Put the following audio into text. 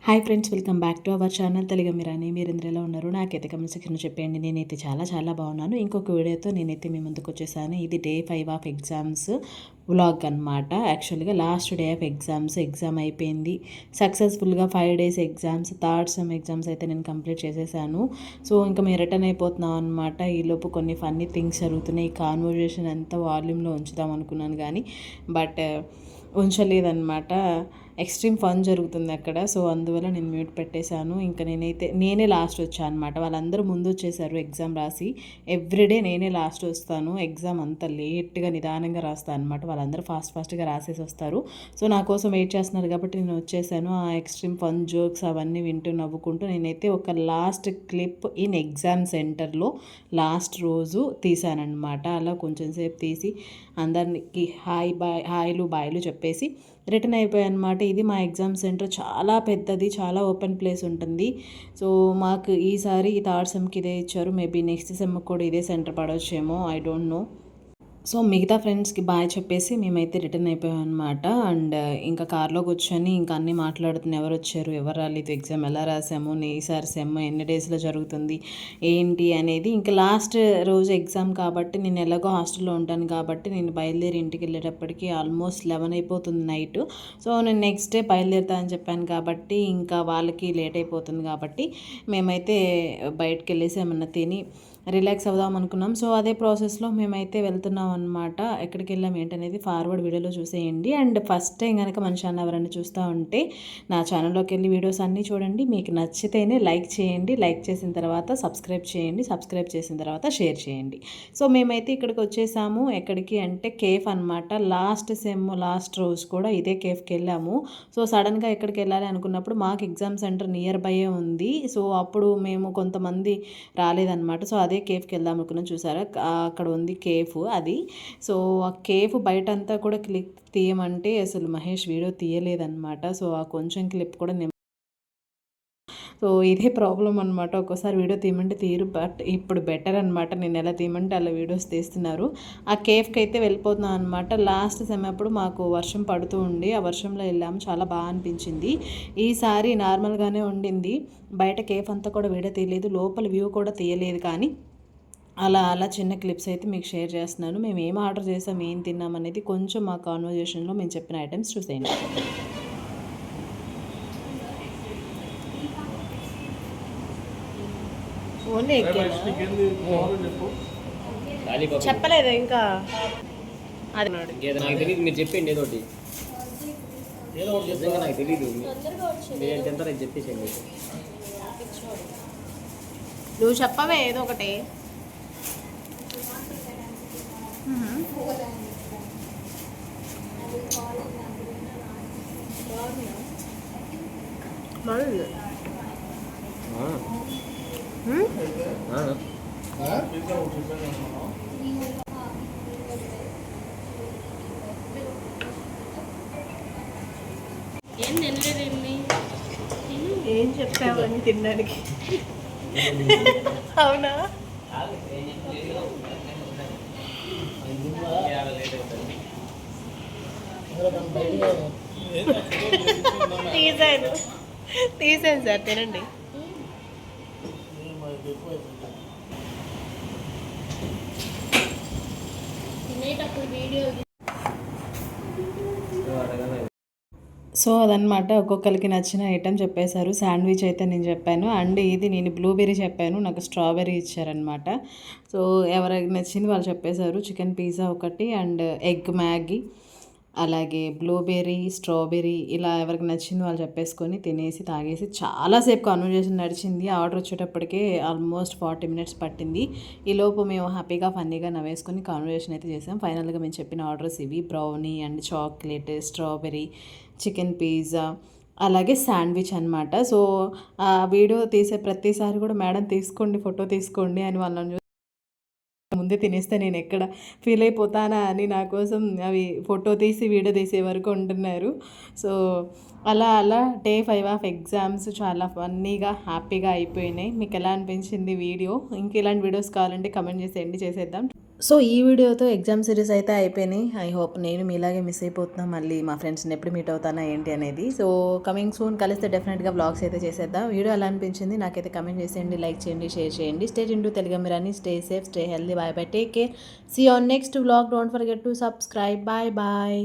Hi friends, welcome back to our channel Telugu Meerani. మీరందరూ ఎలా ఉన్నారు? నాకైతే కమెంట్ సెక్షన్లో చెప్పండి. నేనైతే చాలా బాగున్నాను. ఇంకొక వీడియోతో నేనైతే మీ ముందుకు వచ్చేసాను. ఇది డే 5 ఆఫ్ ఎగ్జామ్స్ వ్లాగ్ అనమాట. యాక్చువల్గా లాస్ట్ డే ఆఫ్ ఎగ్జామ్ అయిపోయింది సక్సెస్ఫుల్గా. 5 days exams, third sem exams అయితే నేను కంప్లీట్ చేసేసాను. సో ఇంకా మేము రిటర్న్ అయిపోతున్నాం అనమాట. ఈలోపు కొన్ని ఫన్నీ థింగ్స్ జరుగుతున్నాయి. ఈ కాన్వర్జేషన్ అంతా వాల్యూమ్లో ఉంచుదాం అనుకున్నాను కానీ బట్ ఉంచలేదన్నమాట. ఎక్స్ట్రీమ్ ఫన్ జరుగుతుంది అక్కడ. సో అందువల్ల నేను మ్యూట్ పెట్టేశాను. ఇంకా నేనే లాస్ట్ వచ్చాను అనమాట. వాళ్ళందరూ ముందు వచ్చేసారు ఎగ్జామ్ రాసి. ఎవ్రీడే నేనే లాస్ట్ వస్తాను. ఎగ్జామ్ అంత లేట్గా నిదానంగా రాస్తాను అనమాట. వాళ్ళందరూ ఫాస్ట్గా రాసేసి వస్తారు. సో నా కోసం వెయిట్ చేస్తున్నారు కాబట్టి నేను వచ్చేసాను. ఆ ఎక్స్ట్రీమ్ ఫన్ జోక్స్ అవన్నీ వింటూ నవ్వుకుంటూ నేనైతే ఒక లాస్ట్ క్లిప్ ఇన్ ఎగ్జామ్ సెంటర్లో లాస్ట్ రోజు తీశానమాట. అలా కొంచెం సేపు తీసి అందరికి హాయ్లు బాయ్లు చెప్పేసి రిటర్న్ అయిపోయాయి అనమాట. ఇది మా ఎగ్జామ్ సెంటర్. చాలా పెద్దది, చాలా ఓపెన్ ప్లేస్ ఉంటుంది. సో మాకు ఈసారి ఈ థర్డ్ సెమ్కి ఇదే ఇచ్చారు. మేబీ నెక్స్ట్ సెమ్కి కూడా ఇదే సెంటర్ పడవచ్చేమో, ఐ డోంట్ నో. సో మిగతా ఫ్రెండ్స్కి బాయ్ చెప్పేసి మేమైతే రిటర్న్ అయిపోయాం అనమాట. అండ్ ఇంకా కార్లో కూర్చొని ఇంకా అన్నీ మాట్లాడుతున్నాం. ఎవరు వచ్చారు, ఎవరు రాలేదు, ఎగ్జామ్ ఎలా రాసాము, ఈసారి సెమ్ ఎన్ని డేస్లో జరుగుతుంది ఏంటి అనేది. ఇంకా లాస్ట్ రోజు ఎగ్జామ్ కాబట్టి నేను ఎలాగో హాస్టల్లో ఉంటాను కాబట్టి నేను బయలుదేరి ఇంటికి వెళ్ళేటప్పటికి ఆల్మోస్ట్ 11 అయిపోతుంది నైట్. సో నేను నెక్స్ట్ డే బయలుదేరుతా అని చెప్పాను కాబట్టి ఇంకా వాళ్ళకి లేట్ అయిపోతుంది కాబట్టి మేమైతే బయటకు వెళ్ళేసి ఏమన్నా తిని రిలాక్స్ అవుదాం అనుకున్నాం. సో అదే ప్రాసెస్లో మేమైతే వెళ్తున్నాం అనమాట. ఎక్కడికి వెళ్ళాం ఏంటనేది ఫార్వర్డ్ వీడియోలో చూసేయండి. అండ్ ఫస్ట్ టైం కనుక మన ఛానల్ ఎవరైనా చూస్తూ ఉంటే నా ఛానల్లోకి వెళ్ళి వీడియోస్ అన్నీ చూడండి. మీకు నచ్చితేనే లైక్ చేయండి. లైక్ చేసిన తర్వాత సబ్స్క్రైబ్ చేయండి. సబ్స్క్రైబ్ చేసిన తర్వాత షేర్ చేయండి. సో మేమైతే ఇక్కడికి వచ్చేసాము. ఎక్కడికి అంటే కేఫ్ అనమాట. లాస్ట్ సెమ్ లాస్ట్ రోజు కూడా ఇదే కేఫ్కి వెళ్ళాము. సో సడన్గా ఎక్కడికి వెళ్ళాలి అనుకున్నప్పుడు మాకు ఎగ్జామ్ సెంటర్ నియర్ బైయే ఉంది. సో అప్పుడు మేము కొంతమంది రాలేదన్నమాట. సో అదే కేఫ్కి వెళ్దాం అనుకున్నాం. చూసారా అక్కడ ఉంది కేఫ్ అది. సో ఆ కేఫ్ బయట అంతా కూడా క్లిప్ తీయమంటే అసలు మహేష్ వీడియో తీయలేదన్నమాట. సో ఆ కొంచెం క్లిప్ కూడా సో ఇదే ప్రాబ్లం అనమాట. ఒక్కోసారి వీడియో తీయమంటే తీరు, బట్ ఇప్పుడు బెటర్ అనమాట. నేను ఎలా తీయమంటే అలా వీడియోస్ తీస్తున్నారు. ఆ కేఫ్కి అయితే వెళ్ళిపోతున్నాం అనమాట. లాస్ట్ సెమ్ అప్పుడు మాకు వర్షం పడుతూ ఉండి ఆ వర్షంలో వెళ్ళాము. చాలా బాగా అనిపించింది. ఈసారి నార్మల్గానే ఉండింది. బయట కేఫ్ అంతా కూడా వీడియో తీయలేదు, లోపల వ్యూ కూడా తీయలేదు. కానీ అలా చిన్న క్లిప్స్ అయితే మీకు షేర్ చేస్తున్నాను. మేము ఏం ఆర్డర్ చేసాం, ఏం తిన్నాం అనేది కొంచెం మా కాన్వర్జేషన్లో మేము చెప్పిన ఐటమ్స్ చూసేయండి. ఓన్లీ చెప్పలేదు ఇంకా. అది నాకు తెలియదు, మీరు చెప్పండి ఏదో ఒకటి. నిజంగా నాకు తెలీదు. మీరు ఎంత చెప్పేసండి. నువ్వు చెప్పవే ఏదో ఒకటి. ఏం చెప్పావని తినడానికి? అవునా? తీసాను సార్, తినండి. సో అదనమాట. ఒక్కొక్కరికి నచ్చిన ఐటెం చెప్పేశారు. శాండ్విచ్ అయితే నేను చెప్పాను. అండ్ ఇది నేను బ్లూబెర్రీ చెప్పాను, నాకు స్ట్రాబెర్రీ ఇచ్చారనమాట. సో ఎవరికి నచ్చింది వాళ్ళు చెప్పేశారు. చికెన్ పిజ్జా ఒకటి అండ్ ఎగ్ మ్యాగీ, అలాగే బ్లూబెర్రీ, స్ట్రాబెర్రీ, ఇలా ఎవరికి నచ్చింది వాళ్ళు చెప్పేసుకొని తినేసి తాగేసి చాలాసేపు కాన్వర్జేషన్ నడిచింది. ఆర్డర్ వచ్చేటప్పటికే ఆల్మోస్ట్ 40 minutes పట్టింది. ఈలోపు మేము హ్యాపీగా ఫన్నీగా నవ్వేసుకొని కాన్వర్జేషన్ అయితే చేసాం. ఫైనల్గా మేము చెప్పిన ఆర్డర్స్ ఇవి: brownie and chocolate, strawberry, chicken pizza, అలాగే శాండ్విచ్ అనమాట. సో ఆ వీడియో తీసే ప్రతిసారి కూడా మేడం తీసుకోండి, ఫోటో తీసుకోండి అని వాళ్ళని ముందే తినేస్తే నేను ఎక్కడ ఫీల్ అయిపోతానా అని నా కోసం అవి ఫోటో తీసి వీడియో తీసే వరకు ఉంటున్నారు. సో అలా డే 5 ఆఫ్ ఎగ్జామ్స్ చాలా ఫన్నీగా హ్యాపీగా అయిపోయినాయి. మీకు ఎలా అనిపించింది వీడియో? ఇంక ఇలాంటి వీడియోస్ కావాలంటే కమెంట్ చేసి చేసేద్దాం. సో ఈ వీడియోతో ఎగ్జామ్ సిరీస్ అయితే అయిపోయినాయి. ఐ హోప్ నేను మీలాగే మిస్ అయిపోతున్నా మళ్ళీ మా ఫ్రెండ్స్ని ఎప్పుడు మీట్ అవుతానా ఏంటి అనేది. సో కమింగ్ సూన్ కలిస్తే డెఫినెట్గా వ్లాగ్స్ అయితే చేసేద్దాం. వీడియో ఎలా అనిపించింది నాకైతే కమెంట్ చేసేయండి, లైక్ చేయండి, షేర్ చేయండి. Stay tuned to Telugu Mirani. Stay safe, stay healthy. Bye bye, take care. See on next vlog. Don't forget to subscribe. Bye bye.